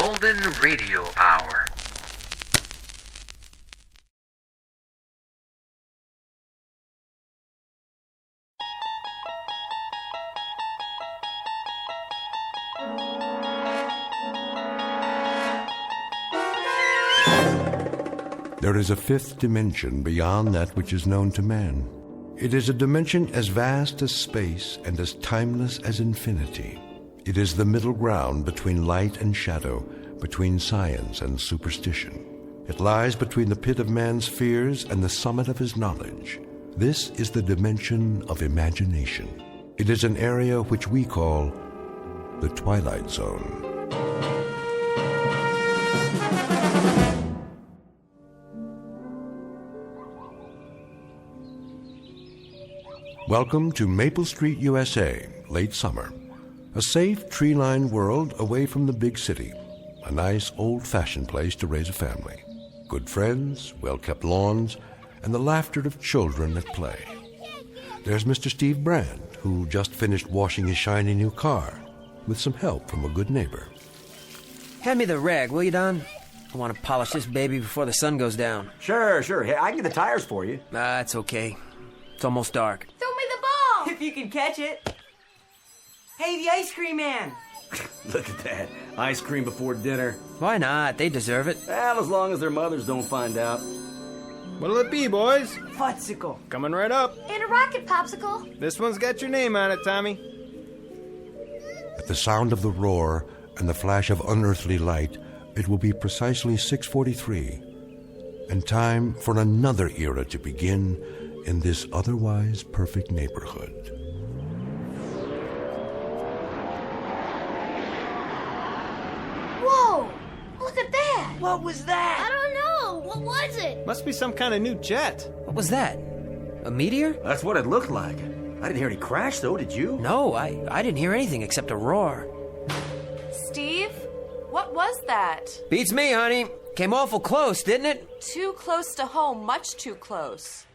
Golden Radio Hour. There is a fifth dimension beyond that which is known to man. It is a dimension as vast as space and as timeless as infinity. It is the middle ground between light and shadow, between science and superstition. It lies between the pit of man's fears and the summit of his knowledge. This is the dimension of imagination. It is an area which we call the Twilight Zone. Welcome to Maple Street, USA, late summer. A safe, tree-lined world away from the big city. A nice, old-fashioned place to raise a family. Good friends, well-kept lawns, and the laughter of children at play. There's Mr. Steve Brand, who just finished washing his shiny new car, with some help from a good neighbor. Hand me the rag, will you, Don? I want to polish this baby before the sun goes down. Sure. Hey, I can get the tires for you. It's okay. It's almost dark. Throw me the ball! If you can catch it. Hey, the ice cream man. Look at that. Ice cream before dinner. Why not? They deserve it. Well, as long as their mothers don't find out. What'll it be, boys? Futsicle. Coming right up. And a rocket popsicle. This one's got your name on it, Tommy. At the sound of the roar and the flash of unearthly light, it will be precisely 6:43, and time for another era to begin in this otherwise perfect neighborhood. Whoa! Look at that! What was that? I don't know. What was it? Must be some kind of new jet. What was that? A meteor? That's what it looked like. I didn't hear any crash, though, did you? No, I didn't hear anything except a roar. Steve, what was that? Beats me, honey. Came awful close, didn't it? Too close to home, much too close.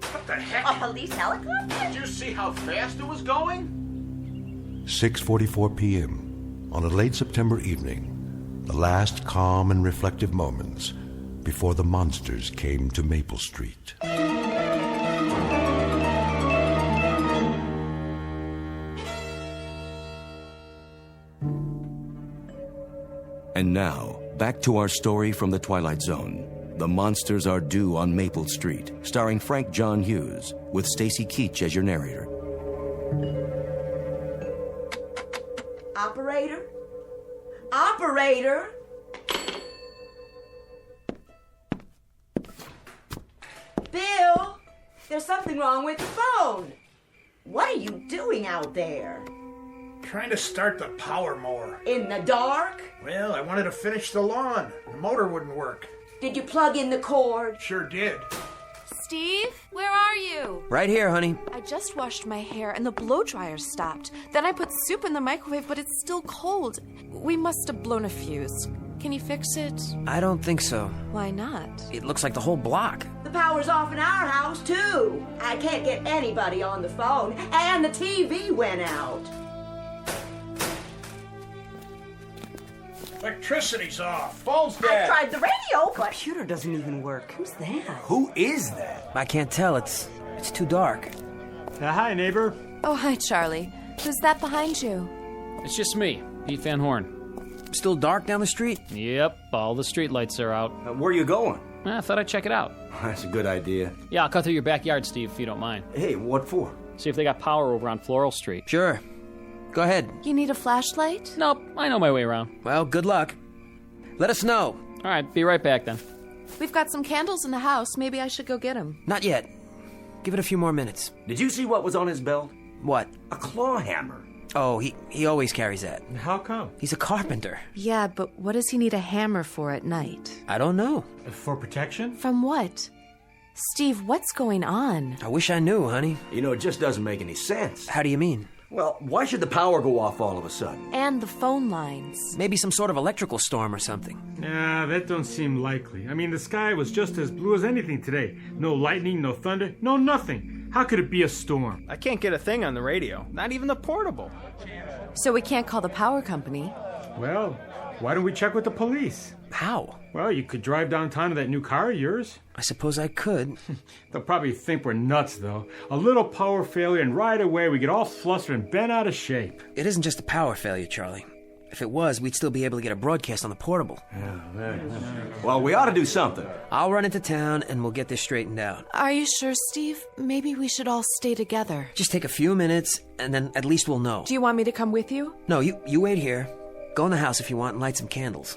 What the heck? A police helicopter? Did you see how fast it was going? 6:44 p.m. on a late September evening, the last calm and reflective moments before the monsters came to Maple Street. And now, back to our story from the Twilight Zone. The Monsters Are Due on Maple Street, starring Frank John Hughes, with Stacy Keach as your narrator. Operator? Operator? Bill, there's something wrong with the phone. What are you doing out there? Trying to start the power mower. In the dark? Well, I wanted to finish the lawn. The motor wouldn't work. Did you plug in the cord? Sure did. Steve, where are you? Right here, honey. I just washed my hair and the blow dryer stopped. Then I put soup in the microwave, but it's still cold. We must have blown a fuse. Can you fix it? I don't think so. Why not? It looks like the whole block. The power's off in our house, too. I can't get anybody on the phone, and the TV went out. Electricity's off. Phone's I dead. tried the radio, but... Computer doesn't even work. Who's that? Who is that? I can't tell. It's too dark. Hi, neighbor. Oh, hi, Charlie. Who's that behind you? It's just me, Pete Van Horn. Still dark down the street? Yep, all the streetlights are out. Where are you going? I thought I'd check it out. That's a good idea. Yeah, I'll cut through your backyard, Steve, if you don't mind. Hey, what for? See if they got power over on Floral Street. Sure. Go ahead. You need a flashlight? Nope, I know my way around. Well, good luck. Let us know. All right, be right back then. We've got some candles in the house. Maybe I should go get them. Not yet. Give it a few more minutes. Did you see what was on his belt? What? A claw hammer. Oh, he always carries that. How come? He's a carpenter. Yeah, but what does he need a hammer for at night? I don't know. For protection? From what? Steve, what's going on? I wish I knew, honey. You know, it just doesn't make any sense. How do you mean? Well, why should the power go off all of a sudden? And the phone lines. Maybe some sort of electrical storm or something. Nah, that don't seem likely. I mean, the sky was just as blue as anything today. No lightning, no thunder, no nothing. How could it be a storm? I can't get a thing on the radio. Not even the portable. So we can't call the power company. Well, why don't we check with the police? How? Well, you could drive downtown to that new car of yours. I suppose I could. They'll probably think we're nuts, though. A little power failure, and right away we get all flustered and bent out of shape. It isn't just a power failure, Charlie. If it was, we'd still be able to get a broadcast on the portable. Well, we ought to do something. I'll run into town and we'll get this straightened out. Are you sure, Steve? Maybe we should all stay together. Just take a few minutes, and then at least we'll know. Do you want me to come with you? No, you wait here. Go in the house if you want and light some candles.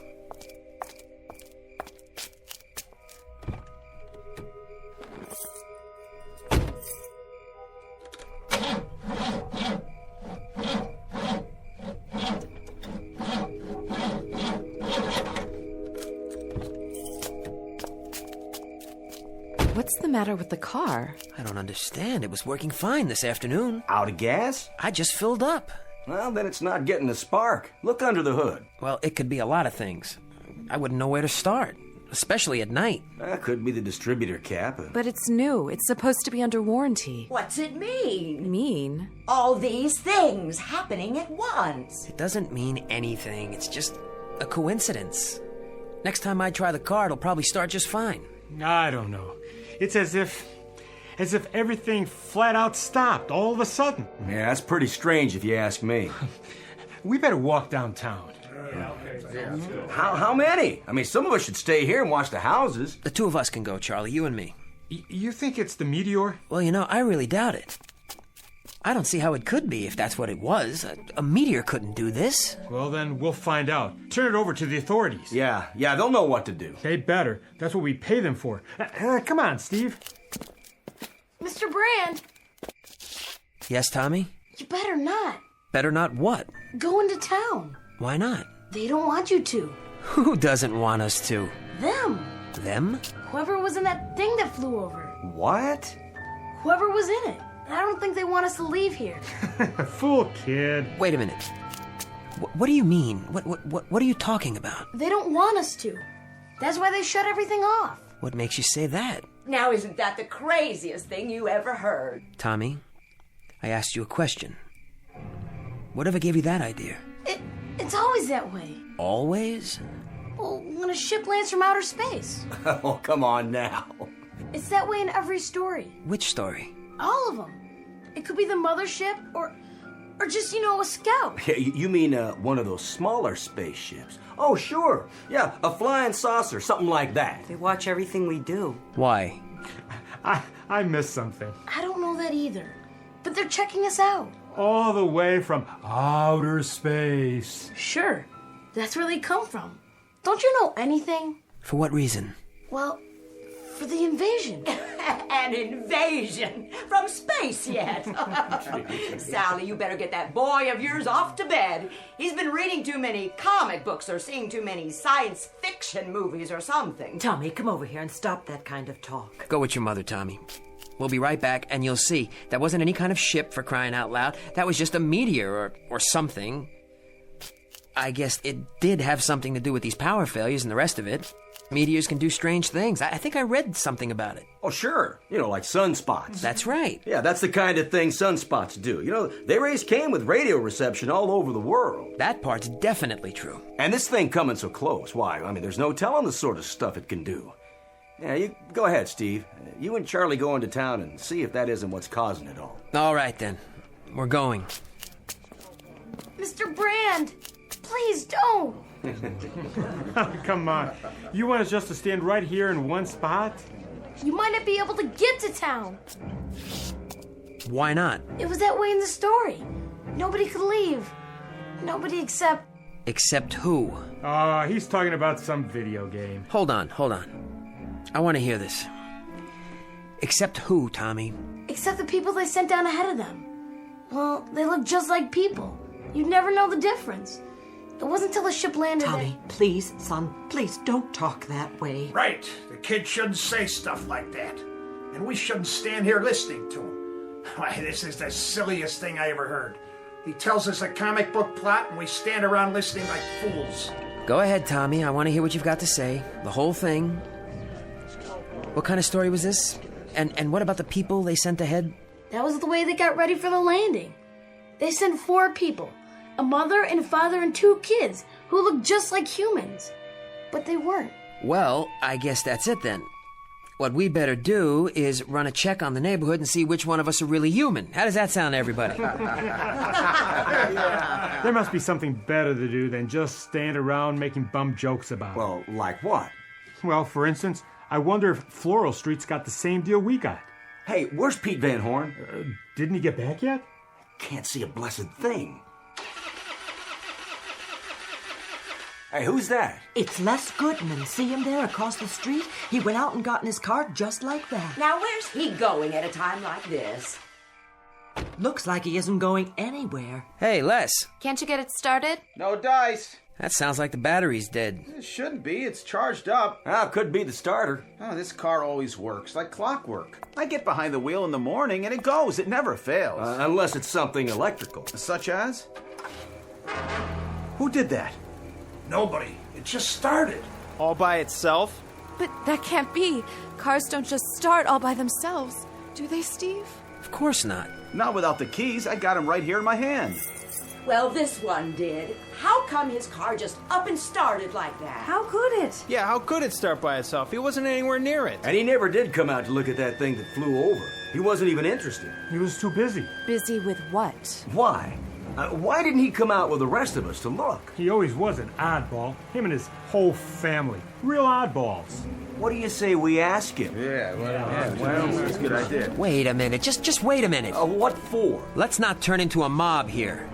What's the matter with the car? I don't understand. It was working fine this afternoon. Out of gas? I just filled up. Well, then it's not getting a spark. Look under the hood. Well, it could be a lot of things. I wouldn't know where to start, especially at night. That could be the distributor cap. But it's new. It's supposed to be under warranty. What's it mean? Mean? All these things happening at once. It doesn't mean anything. It's just a coincidence. Next time I try the car, it'll probably start just fine. I don't know. It's as if everything flat out stopped all of a sudden. Yeah, that's pretty strange if you ask me. We better walk downtown. How many? I mean, some of us should stay here and watch the houses. The two of us can go, Charlie, you and me. You think it's the meteor? Well, I really doubt it. I don't see how it could be if that's what it was. A meteor couldn't do this. Well, then we'll find out. Turn it over to the authorities. Yeah, they'll know what to do. They better. That's what we pay them for. Come on, Steve. Mr. Brand, Yes, Tommy? you better not. Better not what? Go into town. Why not? They don't want you to. Who doesn't want us to? Them. Them? Whoever was in that thing that flew over. What? Whoever was in it. I don't think they want us to leave here. Fool kid. Wait a minute. What do you mean? What are you talking about? They don't want us to. That's why they shut everything off. What makes you say that? Now, isn't that the craziest thing you ever heard? Tommy, I asked you a question. Whatever gave you that idea? It's always that way. Always? Well, when a ship lands from outer space. Oh, come on now. It's that way in every story. Which story? All of them. It could be the mothership or just, a scout. Yeah, you mean one of those smaller spaceships? Oh, sure. Yeah, a flying saucer, something like that. They watch everything we do. Why? I missed something. I don't know that either. But they're checking us out. All the way from outer space. Sure. That's where they come from. Don't you know anything? For what reason? Well, for the invasion. An invasion from space yet. Sally, you better get that boy of yours off to bed. He's been reading too many comic books or seeing too many science fiction movies or something. Tommy, come over here and stop that kind of talk. Go with your mother, Tommy. We'll be right back, and you'll see. That wasn't any kind of ship, for crying out loud. That was just a meteor or something. I guess it did have something to do with these power failures and the rest of it. Meteors can do strange things. I think I read something about it. Oh, sure. Like sunspots. That's right. Yeah, that's the kind of thing sunspots do. They raise Cain with radio reception all over the world. That part's definitely true. And this thing coming so close, why? I mean, there's no telling the sort of stuff it can do. Yeah, you go ahead, Steve. You and Charlie go into town and see if that isn't what's causing it all. All right, then. We're going. Mr. Brand, please don't. Come on. You want us just to stand right here in one spot? You might not be able to get to town. Why not? It was that way in the story. Nobody could leave. Nobody except... Except who? He's talking about some video game. Hold on. I want to hear this. Except who, Tommy? Except the people they sent down ahead of them. Well, they look just like people. You'd never know the difference. It wasn't till the ship landed Tommy, please, son, please don't talk that way. Right. The kid shouldn't say stuff like that. And we shouldn't stand here listening to him. Why, this is the silliest thing I ever heard. He tells us a comic book plot and we stand around listening like fools. Go ahead, Tommy. I want to hear what you've got to say. The whole thing. What kind of story was this? And what about the people they sent ahead? That was the way they got ready for the landing. They sent 4 people. A mother and a father and 2 kids who looked just like humans. But they weren't. Well, I guess that's it then. What we better do is run a check on the neighborhood and see which one of us are really human. How does that sound to everybody? There must be something better to do than just stand around making bum jokes about it. Well, like what? Well, for instance, I wonder if Floral Street's got the same deal we got. Hey, where's Pete Van Horn? Didn't he get back yet? Can't see a blessed thing. Hey, who's that? It's Les Goodman. See him there across the street? He went out and got in his car just like that. Now, where's he going at a time like this? Looks like he isn't going anywhere. Hey, Les. Can't you get it started? No dice. That sounds like the battery's dead. It shouldn't be. It's charged up. Could be the starter. Oh, this car always works like clockwork. I get behind the wheel in the morning and it goes. It never fails. Unless it's something electrical. Such as? Who did that? Nobody. It just started. All by itself? But that can't be. Cars don't just start all by themselves. Do they, Steve? Of course not. Not without the keys. I got them right here in my hand. Well, this one did. How come his car just up and started like that? How could it? Yeah, how could it start by itself? He wasn't anywhere near it. And he never did come out to look at that thing that flew over. He wasn't even interested. He was too busy. Busy with what? Why? Why didn't he come out with the rest of us to look? He always was an oddball. Him and his whole family. Real oddballs. What do you say we ask him? Yeah, well, that's a good idea. Wait a minute. Just wait a minute. What for? Let's not turn into a mob here.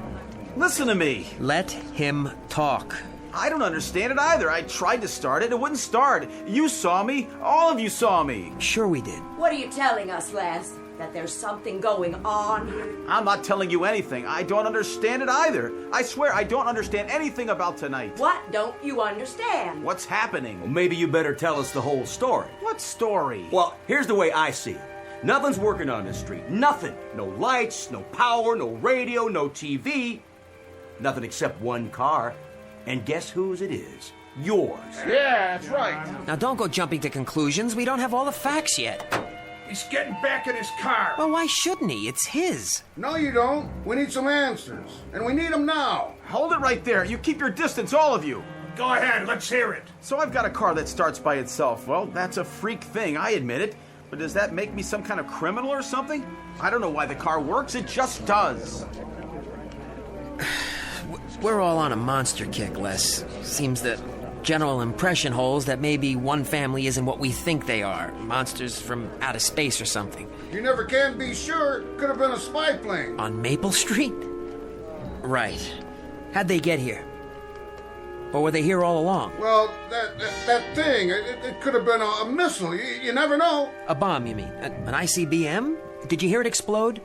Listen to me. Let him talk. I don't understand it either. I tried to start it. It wouldn't start. You saw me. All of you saw me. Sure we did. What are you telling us, Les? That there's something going on here? I'm not telling you anything. I don't understand it either. I swear I don't understand anything about tonight. What don't you understand? What's happening? Well, maybe you better tell us the whole story. What story? Well, here's the way I see it. Nothing's working on this street. Nothing. No lights, no power, no radio, no TV. Nothing except one car. And guess whose it is? Yours. Yeah, that's right. Now don't go jumping to conclusions. We don't have all the facts yet. He's getting back in his car. Well, why shouldn't he? It's his. No, you don't. We need some answers. And we need them now. Hold it right there. You keep your distance, all of you. Go ahead, let's hear it. So I've got a car that starts by itself. Well, that's a freak thing, I admit it. But does that make me some kind of criminal or something? I don't know why the car works. It just does. We're all on a monster kick, Les. Seems that general impression holds that maybe one family isn't what we think they are. Monsters from outer space or something. You never can be sure. Could have been a spy plane. On Maple Street? Right. How'd they get here? Or were they here all along? Well, that thing, it could have been a missile. You never know. A bomb, you mean? An ICBM? Did you hear it explode?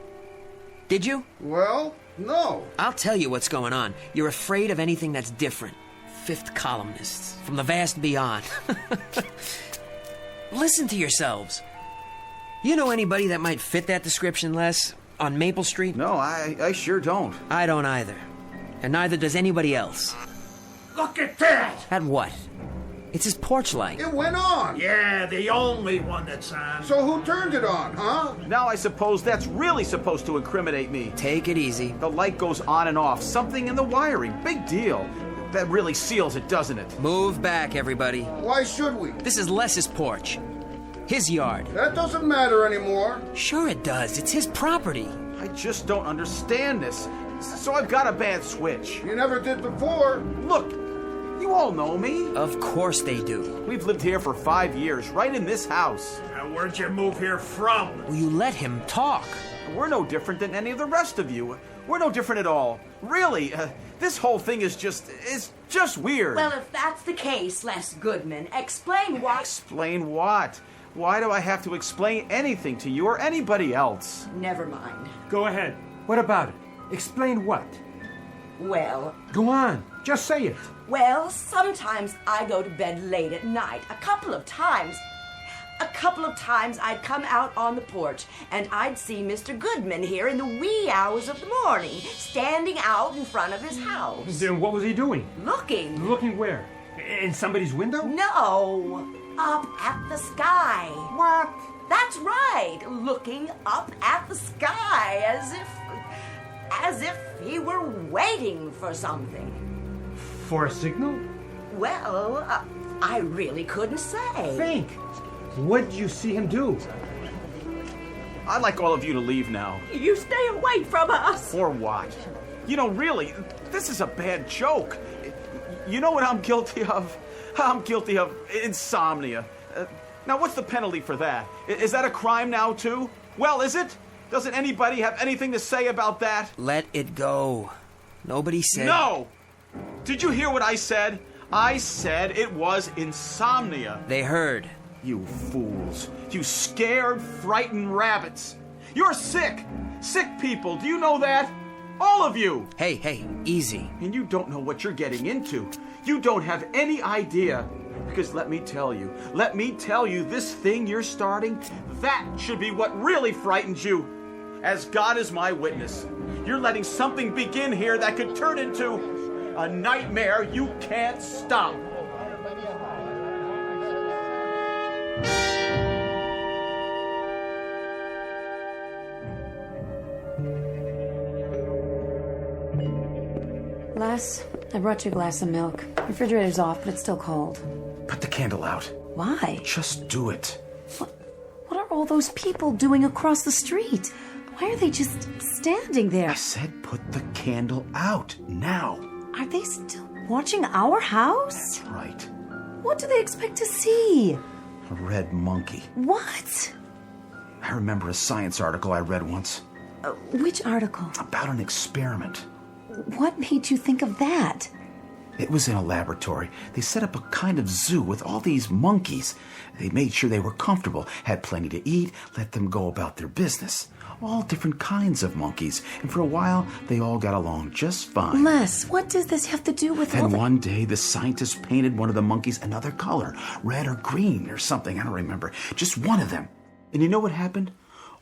Did you? Well, no. I'll tell you what's going on. You're afraid of anything that's different. Fifth columnists from the vast beyond. Listen to yourselves. You know anybody that might fit that description, Les? On Maple Street? No, I sure don't. I don't either. And neither does anybody else. Look at that! At what? It's his porch light. It went on. Yeah, the only one that's on. So who turned it on, huh? Now I suppose that's really supposed to incriminate me. Take it easy. The light goes on and off. Something in the wiring. Big deal. That really seals it, doesn't it? Move back, everybody. Why should we? This is Les's porch. His yard. That doesn't matter anymore. Sure it does. It's his property. I just don't understand this. So I've got a bad switch. You never did before. Look, you all know me. Of course they do. We've lived here for 5 years, right in this house. Now, where'd you move here from? Will you let him talk? We're no different than any of the rest of you. We're no different at all. Really, this whole thing is just weird. Well, if that's the case, Les Goodman, explain why... Explain what? Why do I have to explain anything to you or anybody else? Never mind. Go ahead. What about it? Explain what? Well... Go on. Just say it. Well, sometimes I go to bed late at night. A couple of times I'd come out on the porch and I'd see Mr. Goodman here in the wee hours of the morning, standing out in front of his house. Then what was he doing? Looking. Looking where? In somebody's window? No, up at the sky. What? That's right, looking up at the sky as if he were waiting for something. For a signal? Well, I really couldn't say. Think. What did you see him do? I'd like all of you to leave now. You stay away from us. Or what? You know, really, this is a bad joke. You know what I'm guilty of? I'm guilty of insomnia. Now, what's the penalty for that? Is that a crime now, too? Well, is it? Doesn't anybody have anything to say about that? Let it go. Nobody said... No! Did you hear what I said? I said it was insomnia. They heard. You fools. You scared, frightened rabbits. You're sick. Sick people. Do you know that? All of you. Hey, easy. And you don't know what you're getting into. You don't have any idea. Because let me tell you, this thing you're starting, that should be what really frightens you. As God is my witness, you're letting something begin here that could turn into a nightmare you can't stop. Les, I brought you a glass of milk. Refrigerator's off, but it's still cold. Put the candle out. Why? Just do it. What are all those people doing across the street? Why are they just standing there? I said put the candle out, now. Are they still watching our house? That's right. What do they expect to see? A red monkey. What? I remember a science article I read once. Which article? About an experiment. What made you think of that? It was in a laboratory. They set up a kind of zoo with all these monkeys. They made sure they were comfortable, had plenty to eat, let them go about their business. All different kinds of monkeys. And for a while, they all got along just fine. Les, what does this have to do with all And the... one day, the scientists painted one of the monkeys another color. Red or green or something, I don't remember. Just one of them. And you know what happened?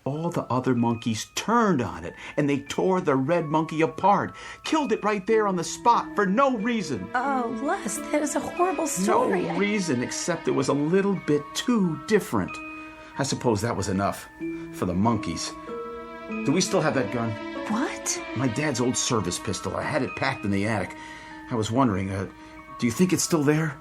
All the other monkeys turned on it, and they tore the red monkey apart. Killed it right there on the spot for no reason. Oh, Les, that is a horrible story. No reason except it was a little bit too different. I suppose that was enough for the monkeys. Do we still have that gun? What? My dad's old service pistol. I had it packed in the attic. I was wondering, do you think it's still there?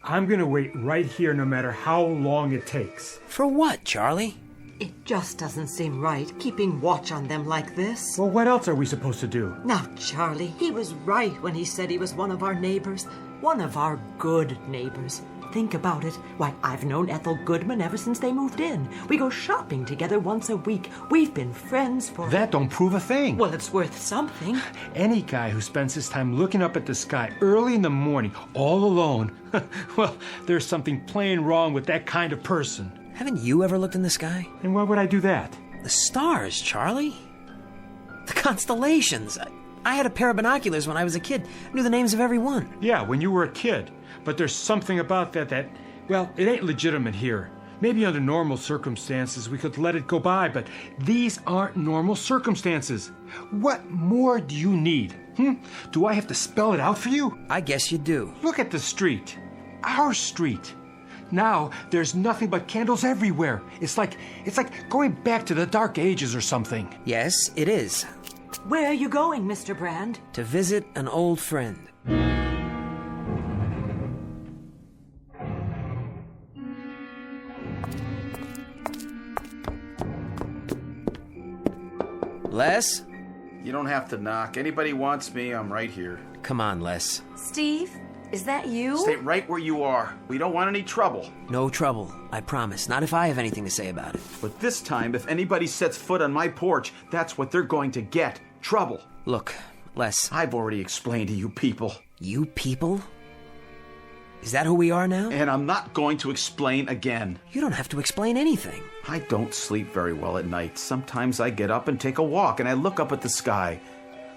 I'm gonna wait right here no matter how long it takes. For what, Charlie? It just doesn't seem right, keeping watch on them like this. Well, what else are we supposed to do? Now, Charlie, he was right when he said he was one of our neighbors. One of our good neighbors. Think about it. Why, I've known Ethel Goodman ever since they moved in. We go shopping together once a week. We've been friends for... That don't prove a thing. Well, it's worth something. Any guy who spends his time looking up at the sky early in the morning, all alone, well, there's something plain wrong with that kind of person. Haven't you ever looked in the sky? And why would I do that? The stars, Charlie. The constellations. I had a pair of binoculars when I was a kid. I knew the names of every one. Yeah, when you were a kid. But there's something about that, well, it ain't legitimate here. Maybe under normal circumstances we could let it go by, but these aren't normal circumstances. What more do you need? Do I have to spell it out for you? I guess you do. Look at the street. Our street. Now there's nothing but candles everywhere. It's like going back to the Dark Ages or something. Yes, it is. Where are you going, Mr. Brand? To visit an old friend. Les? You don't have to knock. Anybody wants me, I'm right here. Come on, Les. Steve, is that you? Stay right where you are. We don't want any trouble. No trouble, I promise. Not if I have anything to say about it. But this time, if anybody sets foot on my porch, that's what they're going to get. Trouble. Look, Les. I've already explained to you people. You people? Is that who we are now? And I'm not going to explain again. You don't have to explain anything. I don't sleep very well at night. Sometimes I get up and take a walk, and I look up at the sky.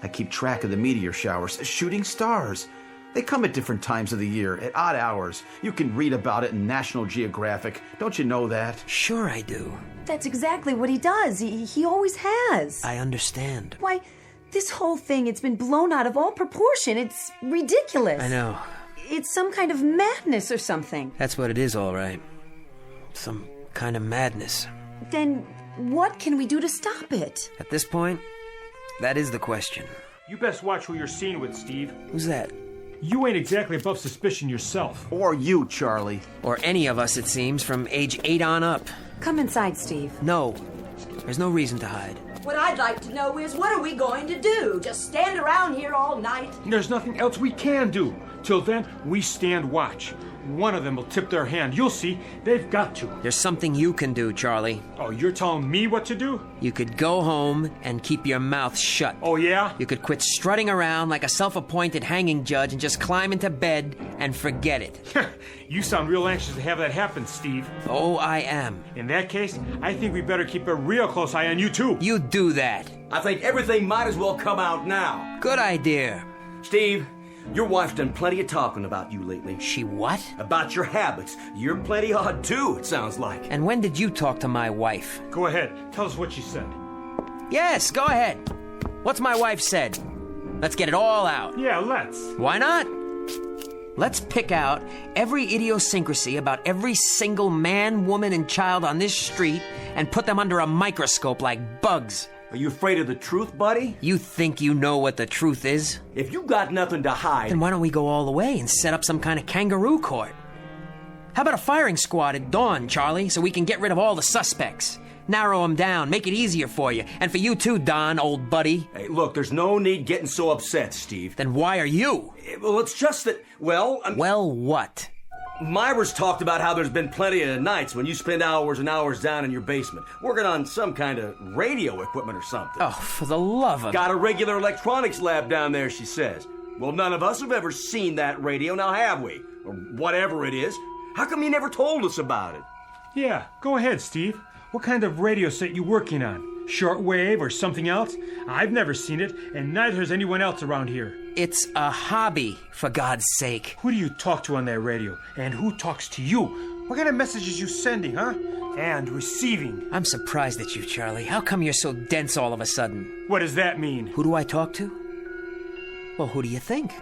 I keep track of the meteor showers, shooting stars. They come at different times of the year, at odd hours. You can read about it in National Geographic. Don't you know that? Sure I do. That's exactly what he does. He always has. I understand. Why, this whole thing, it's been blown out of all proportion. It's ridiculous. I know. It's some kind of madness or something. That's what it is, all right. Some kind of madness. Then what can we do to stop it? At this point, that is the question. You best watch who you're seen with, Steve. Who's that? You ain't exactly above suspicion yourself. Or you, Charlie. Or any of us, it seems, from age 8 on up. Come inside, Steve. No. There's no reason to hide. What I'd like to know is, what are we going to do? Just stand around here all night? There's nothing else we can do. Till then, we stand watch. One of them will tip their hand. You'll see. They've got to. There's something you can do, Charlie. Oh, you're telling me what to do? You could go home and keep your mouth shut. Oh, yeah? You could quit strutting around like a self-appointed hanging judge and just climb into bed and forget it. You sound real anxious to have that happen, Steve. Oh, I am. In that case, I think we better keep a real close eye on you, too. You do that. I think everything might as well come out now. Good idea. Steve, your wife's done plenty of talking about you lately. She what? About your habits. You're plenty odd, too, it sounds like. And when did you talk to my wife? Go ahead. Tell us what she said. Yes, go ahead. What's my wife said? Let's get it all out. Yeah, let's. Why not? Let's pick out every idiosyncrasy about every single man, woman, and child on this street and put them under a microscope like bugs. Are you afraid of the truth, buddy? You think you know what the truth is? If you got nothing to hide... Then why don't we go all the way and set up some kind of kangaroo court? How about a firing squad at dawn, Charlie, so we can get rid of all the suspects? Narrow them down, make it easier for you. And for you too, Don, old buddy. Hey, look, there's no need getting so upset, Steve. Then why are you? Well, it's just that, well... Well, what? Myra's talked about how there's been plenty of nights when you spend hours and hours down in your basement, working on some kind of radio equipment or something. Oh, for the love of... Got a regular electronics lab down there, she says. Well, none of us have ever seen that radio, now have we? Or whatever it is. How come you never told us about it? Yeah, go ahead, Steve. What kind of radio set you working on? Shortwave or something else? I've never seen it, and neither has anyone else around here. It's a hobby, for God's sake. Who do you talk to on that radio? And who talks to you? What kind of messages you sending, huh? And receiving. I'm surprised at you, Charlie. How come you're so dense all of a sudden? What does that mean? Who do I talk to? Well, who do you think?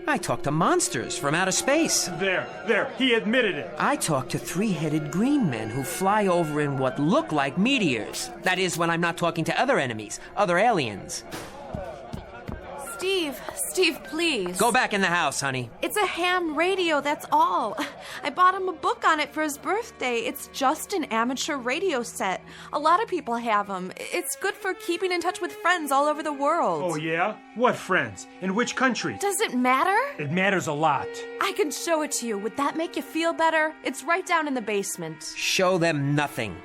I talk to monsters from outer space. There, he admitted it. I talk to three-headed green men who fly over in what look like meteors. That is, when I'm not talking to other enemies, other aliens. Steve, please. Go back in the house, honey. It's a ham radio, that's all. I bought him a book on it for his birthday. It's just an amateur radio set. A lot of people have them. It's good for keeping in touch with friends all over the world. Oh, yeah? What friends? In which country? Does it matter? It matters a lot. I can show it to you. Would that make you feel better? It's right down in the basement. Show them nothing.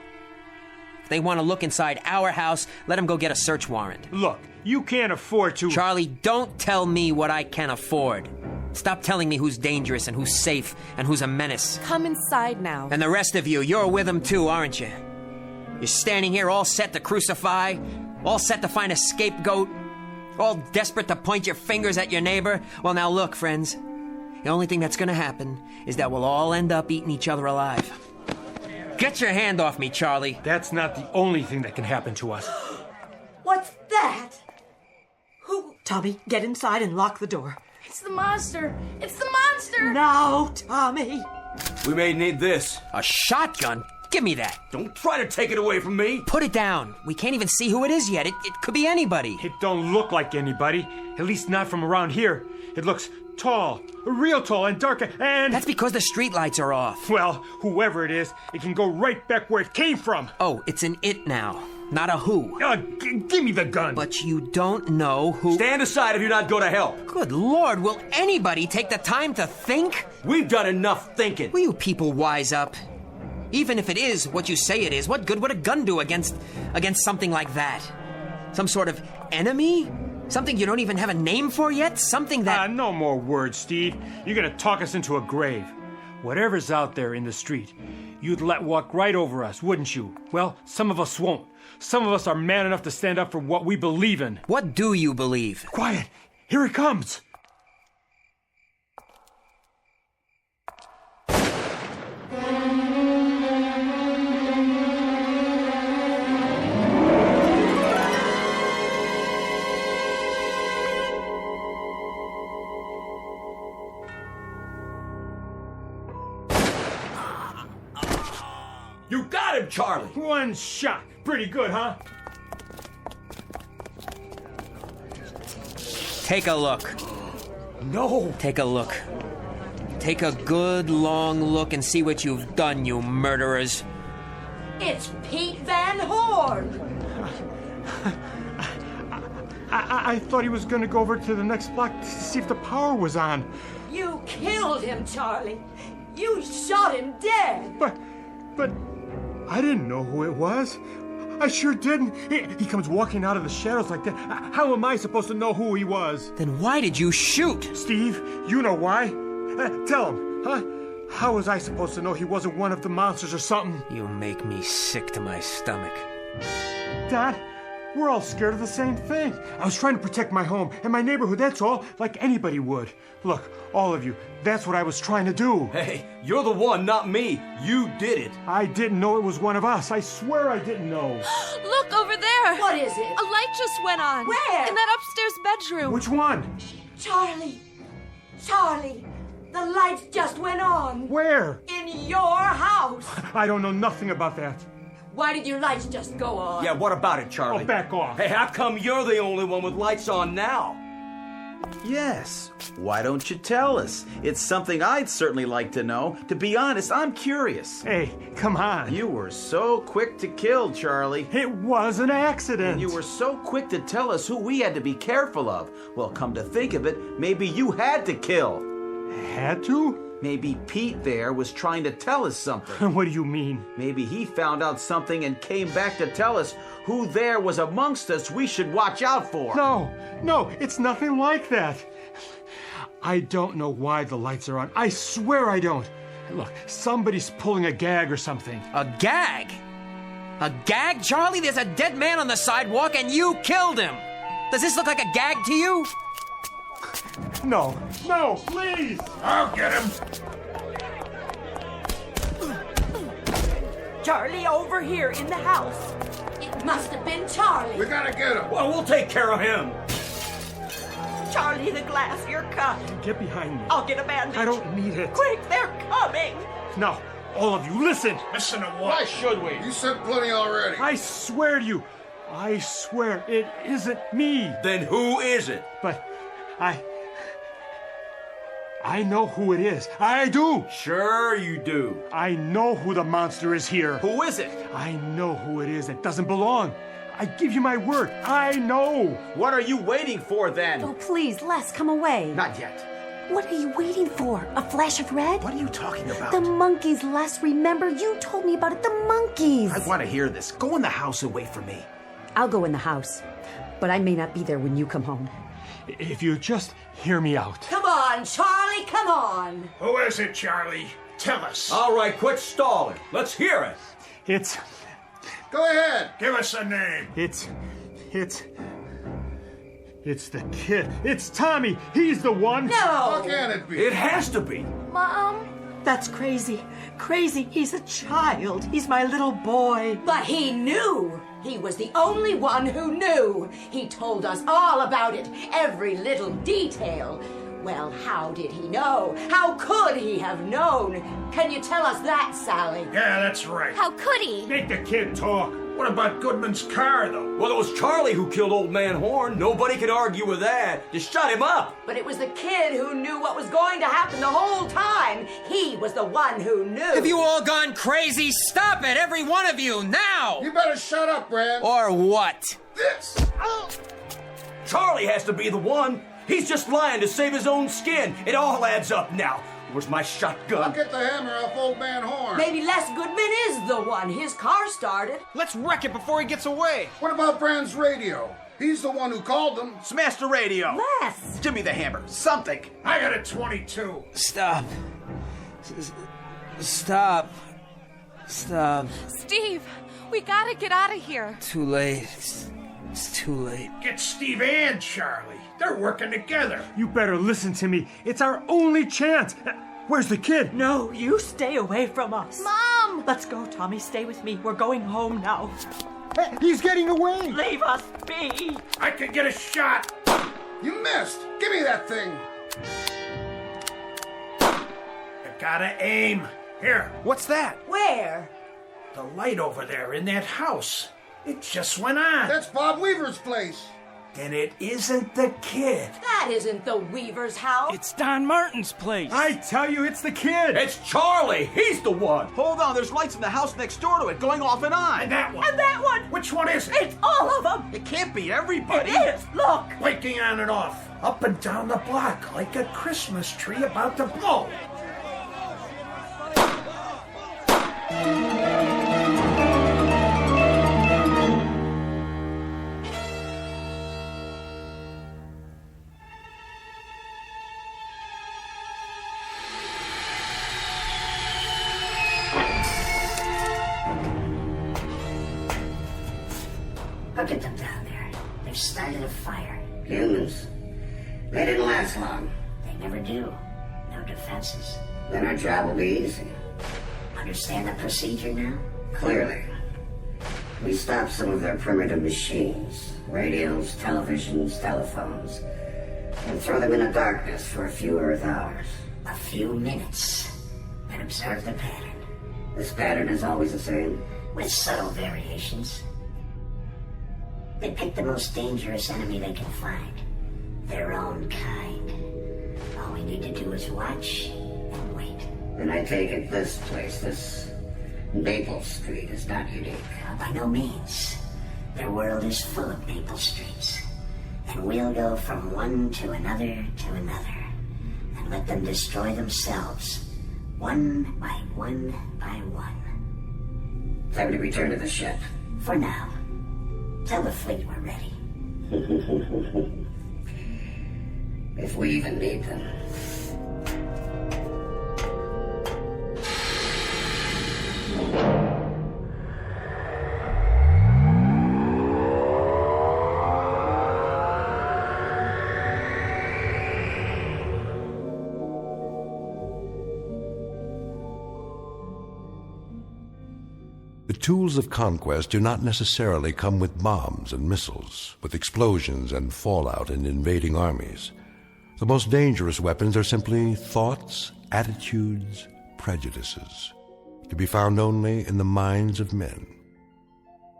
If they want to look inside our house, let them go get a search warrant. Look, you can't afford to... Charlie, don't tell me what I can afford. Stop telling me who's dangerous and who's safe and who's a menace. Come inside now. And the rest of you, you're with them too, aren't you? You're standing here all set to crucify, all set to find a scapegoat, all desperate to point your fingers at your neighbor. Well, now look, friends. The only thing that's gonna happen is that we'll all end up eating each other alive. Get your hand off me, Charlie. That's not the only thing that can happen to us. What's that? Who? Tommy, get inside and lock the door. It's the monster! It's the monster! No, Tommy! We may need this. A shotgun? Give me that. Don't try to take it away from me. Put it down. We can't even see who it is yet. It could be anybody. It don't look like anybody. At least not from around here. It looks tall, real tall and dark, and... That's because the streetlights are off. Well, whoever it is, it can go right back where it came from. Oh, it's an it now, not a who. Give me the gun. But you don't know who... Stand aside if you're not going to help. Good Lord, will anybody take the time to think? We've done enough thinking. Will you people wise up? Even if it is what you say it is, what good would a gun do against something like that? Some sort of enemy? Something you don't even have a name for yet? Something that... No more words, Steve. You're gonna talk us into a grave. Whatever's out there in the street, you'd let walk right over us, wouldn't you? Well, some of us won't. Some of us are man enough to stand up for what we believe in. What do you believe? Quiet! Here it comes! You got him, Charlie! One shot. Pretty good, huh? Take a look. No! Take a look. Take a good long look and see what you've done, you murderers. It's Pete Van Horn! I thought he was going to go over to the next block to see if the power was on. You killed him, Charlie. You shot him dead. But I didn't know who it was. I sure didn't. He comes walking out of the shadows like that. How am I supposed to know who he was? Then why did you shoot? Steve, you know why. Tell him, huh? How was I supposed to know he wasn't one of the monsters or something? You make me sick to my stomach. Dad, we're all scared of the same thing. I was trying to protect my home and my neighborhood, that's all, like anybody would. Look, all of you, that's what I was trying to do. Hey, you're the one, not me. You did it. I didn't know it was one of us. I swear I didn't know. Look over there. What is it? A light just went on. Where? In that upstairs bedroom. Which one? Charlie. Charlie. The lights just went on. Where? In your house. I don't know nothing about that. Why did your lights just go on? Yeah, what about it, Charlie? Oh, back off. Hey, how come you're the only one with lights on now? Yes. Why don't you tell us? It's something I'd certainly like to know. To be honest, I'm curious. Hey, come on. You were so quick to kill, Charlie. It was an accident. And you were so quick to tell us who we had to be careful of. Well, come to think of it, maybe you had to kill. Had to? Maybe Pete there was trying to tell us something. What do you mean? Maybe he found out something and came back to tell us who there was amongst us we should watch out for. No, it's nothing like that. I don't know why the lights are on. I swear I don't. Look, somebody's pulling a gag or something. A gag? A gag, Charlie? There's a dead man on the sidewalk and you killed him. Does this look like a gag to you? No, please! I'll get him. Charlie, over here in the house. It must have been Charlie. We gotta get him. Well, we'll take care of him. Charlie, the glass, you're cut. Get behind me. I'll get a bandage. I don't need it. Quick, they're coming. Now, all of you, listen. Listen to Why what? should we? You said plenty already. I swear to you, I swear it isn't me. Then who is it? But I know who it is. I do. Sure you do. I know who the monster is here. Who is it? I know who it is. It doesn't belong. I give you my word. I know. What are you waiting for then? Oh, please, Les, come away. Not yet. What are you waiting for? A flash of red? What are you talking about? The monkeys, Les. Remember, you told me about it. The monkeys. I want to hear this. Go in the house and wait for me. I'll go in the house, but I may not be there when you come home. If you just hear me out. Come on, Charlie, come on. Who is it, Charlie? Tell us. All right, quit stalling. Let's hear it. It's Go ahead. Give us a name. It's the kid. It's Tommy. He's the one. No. How can it be? It has to be. Mom. That's crazy. Crazy. He's a child. He's my little boy. But he knew. He was the only one who knew. He told us all about it, every little detail. Well, how did he know? How could he have known? Can you tell us that, Sally? Yeah, that's right. How could he? Make the kid talk. What about Goodman's car, though? Well, it was Charlie who killed Old Man Horn. Nobody can argue with that. Just shut him up. But it was the kid who knew what was going to happen the whole time. He was the one who knew. Have you all gone crazy? Stop it, every one of you, now! You better shut up, Brad. Or what? This. Charlie has to be the one. He's just lying to save his own skin. It all adds up now. Where's my shotgun? I'll get the hammer off Old Man Horn. Maybe Les Goodman is the one. His car started. Let's wreck it before he gets away. What about Brand's radio? He's the one who called them. Smash the radio. Les! Give me the hammer. Something. I got a 22. Stop. Stop. Stop. Steve, we gotta get out of here. Too late. It's too late. Get Steve and Charlie. They're working together. You better listen to me. It's our only chance. Where's the kid? No, you stay away from us. Mom! Let's go, Tommy. Stay with me. We're going home now. Hey, he's getting away. Leave us be. I could get a shot. You missed. Give me that thing. You gotta aim. Here. What's that? Where? The light over there in that house. It just went on. That's Bob Weaver's place. Then it isn't the kid. That isn't the Weaver's house. It's Don Martin's place. I tell you, it's the kid. It's Charlie. He's the one. Hold on, there's lights in the house next door to it, going off and on. And that one. And that one. Which one is it? It's all of them. It can't be everybody. It is. Look. Blinking on and off. Up and down the block like a Christmas tree about to blow. Look at them down there. They've started a fire. Humans. They didn't last long. They never do. No defenses. Then our job will be easy. Understand the procedure now? Clearly. We stop some of their primitive machines. Radios, televisions, telephones. And throw them into darkness for a few Earth hours. A few minutes. And observe the pattern. This pattern is always the same. With subtle variations. They pick the most dangerous enemy they can find. Their own kind. All we need to do is watch and wait. And I take it this place, this Maple Street, is not unique. By no means. Their world is full of Maple Streets. And we'll go from one to another, and let them destroy themselves. One by one by one. Time to return to the ship. For now. Tell the fleet we're ready. If we even need them. The tools of conquest do not necessarily come with bombs and missiles, with explosions and fallout and invading armies. The most dangerous weapons are simply thoughts, attitudes, prejudices, to be found only in the minds of men.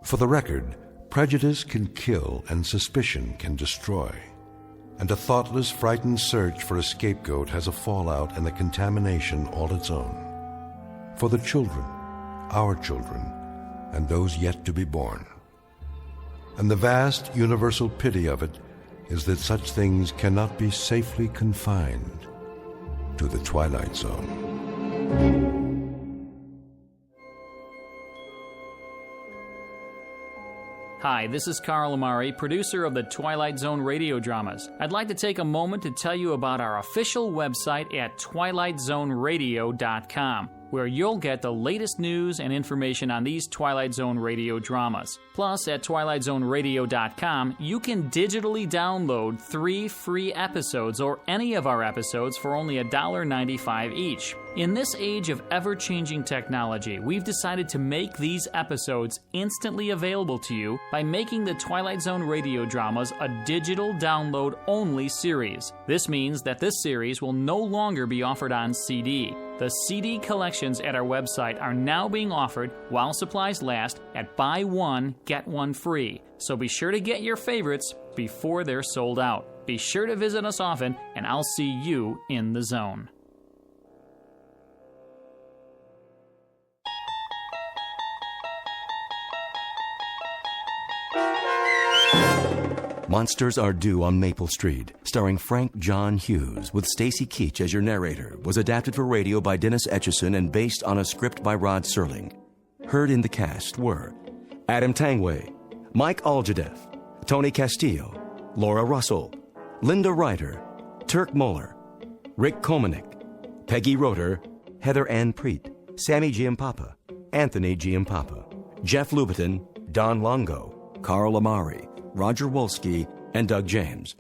For the record, prejudice can kill and suspicion can destroy. And a thoughtless, frightened search for a scapegoat has a fallout and a contamination all its own. For the children, our children, and those yet to be born. And the vast universal pity of it is that such things cannot be safely confined to the Twilight Zone. Hi, this is Carl Amari, producer of the Twilight Zone radio dramas. I'd like to take a moment to tell you about our official website at twilightzoneradio.com, where you'll get the latest news and information on these Twilight Zone radio dramas. Plus, at twilightzoneradio.com, you can digitally download 3 free episodes or any of our episodes for only $1.95 each. In this age of ever-changing technology, we've decided to make these episodes instantly available to you by making the Twilight Zone radio dramas a digital download-only series. This means that this series will no longer be offered on CD. The CD collections at our website are now being offered while supplies last at buy one, get one free. So be sure to get your favorites before they're sold out. Be sure to visit us often, and I'll see you in the zone. Monsters Are Due on Maple Street, starring Frank John Hughes, with Stacy Keach as your narrator, was adapted for radio by Dennis Etchison and based on a script by Rod Serling. Heard in the cast were Adam Tangway, Mike Algedeff, Tony Castillo, Laura Russell, Linda Ryder, Turk Muller, Rick Komanik, Peggy Roeder, Heather Ann Preet, Sammy Giampapa, Anthony Giampapa, Jeff Lubiton, Don Longo, Carl Amari, Roger Wolski, and Doug James.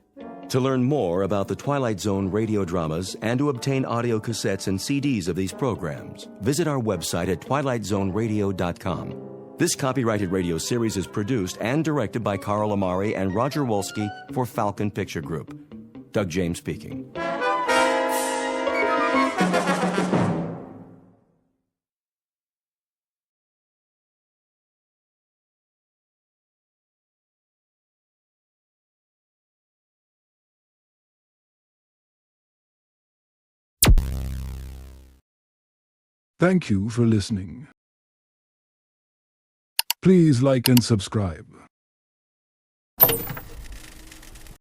To learn more about the Twilight Zone radio dramas and to obtain audio cassettes and CDs of these programs, visit our website at twilightzoneradio.com. This copyrighted radio series is produced and directed by Carl Amari and Roger Wolski for Falcon Picture Group. Doug James speaking. Thank you for listening. Please like and subscribe.